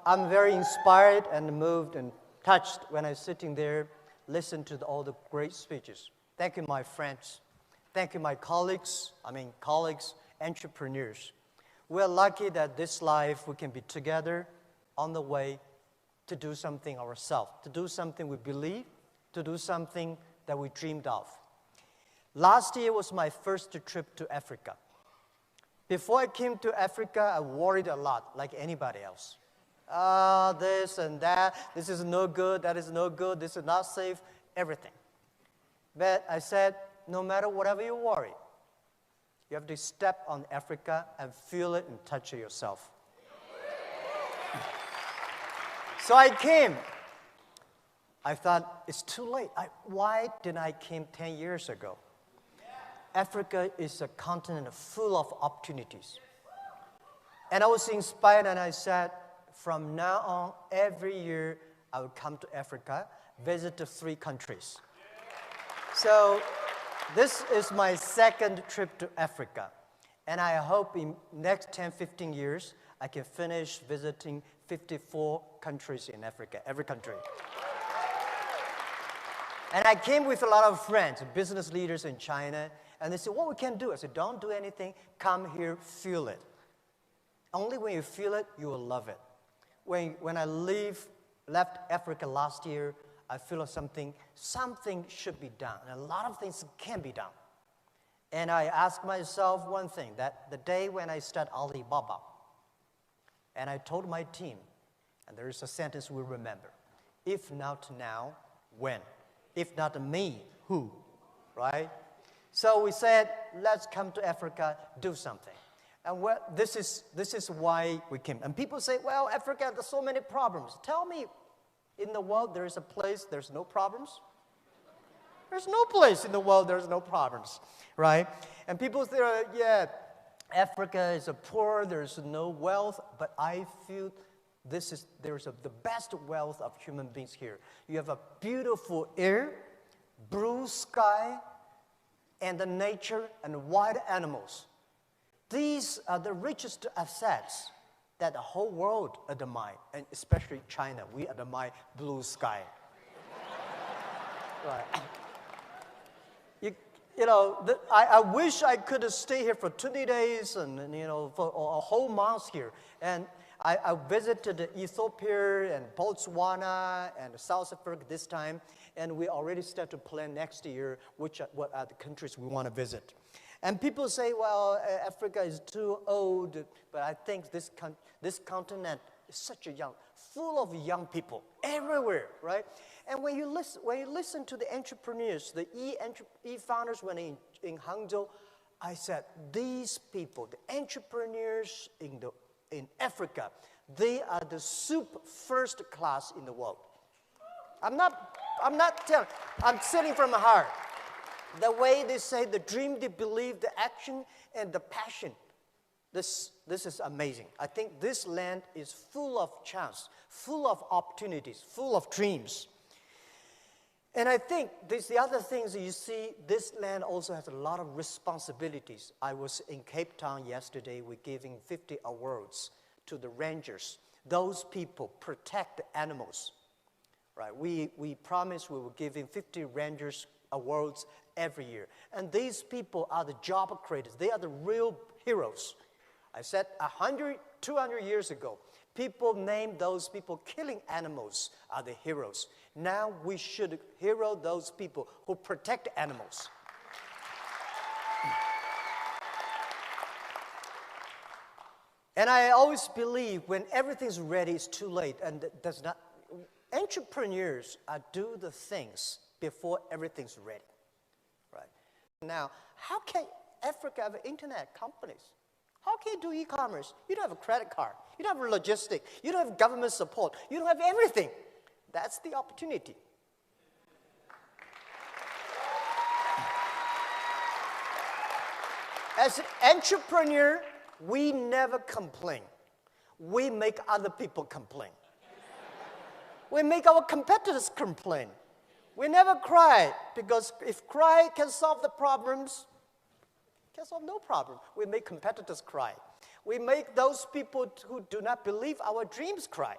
I'm very inspired and moved and touched when I'm sitting there, listen to all the great speeches. Thank you, my friends. Thank you, my colleagues, entrepreneurs. We're lucky that this life we can be together on the way to do something ourselves, to do something we believe, to do something that we dreamed of. Last year was my first trip to Africa. Before I came to Africa, I worried a lot, like anybody else. This and that, this is no good, that is no good, this is not safe, everything. But I said, no matter whatever you worry, you have to step on Africa and feel it and touch it yourself. So I came. I thought, it's too late. Why didn't I come 10 years ago? Africa is a continent full of opportunities. And I was inspired and I said, from now on, every year, I will come to Africa, visit the 3 countries. So this is my second trip to Africa. And I hope in next 10, 15 years, I can finish visiting 54 countries in Africa, every country. And I came with a lot of friends, business leaders in China, and they said, what we can do? I said, don't do anything, come here, feel it. Only when you feel it, you will love it. When I left Africa last year, I feel something should be done, and a lot of things can be done. And I asked myself one thing, that the day when I start Alibaba, and I told my team, and there is a sentence we remember, if not now, when? If not me, who? Right? So we said, let's come to Africa, do something. And this is why we came. And people say, well, Africa, there's so many problems. Tell me, in the world there is a place there's no problems? There's no place in the world there's no problems, right? And people say, yeah, Africa is poor, there's no wealth, but I feel there's the best wealth of human beings here. You have a beautiful air, blue sky, and the nature and wild animals. These are the richest assets that the whole world admire, and especially China. We admire blue sky. Right. I wish I could stay here for 20 days and for a whole month here. And I visited Ethiopia and Botswana and South Africa this time, and we already start to plan next year what are the countries we want to visit. And people say, well, Africa is too old, but I think this continent is such a full of young people everywhere, right? And when you listen to the entrepreneurs, the e-founders when in Hangzhou, I said, these people, the entrepreneurs in Africa, they are the first class in the world. I'm not telling, I'm saying from the heart. The way they say, the dream, the belief, the action, and the passion. This is amazing. I think this land is full of chance, full of opportunities, full of dreams. And I think the other things you see, this land also has a lot of responsibilities. I was in Cape Town yesterday. We're giving 50 awards to the rangers. Those people protect the animals. Right? We promised we were giving 50 rangers awards every year. And these people are the job creators. They are the real heroes. I said 100, 200 years ago, people named those people killing animals are the heroes. Now we should hero those people who protect animals. And I always believe when everything's ready, it's too late. And does not. Entrepreneurs do the things before everything's ready. Right? Now, how can Africa have internet companies? How can you do e-commerce? You don't have a credit card. You don't have logistics. You don't have government support. You don't have everything. That's the opportunity. As an entrepreneur, we never complain. We make other people complain. We make our competitors complain. We never cry, because if cry can solve the problems, can solve no problem. We make competitors cry. We make those people who do not believe our dreams cry.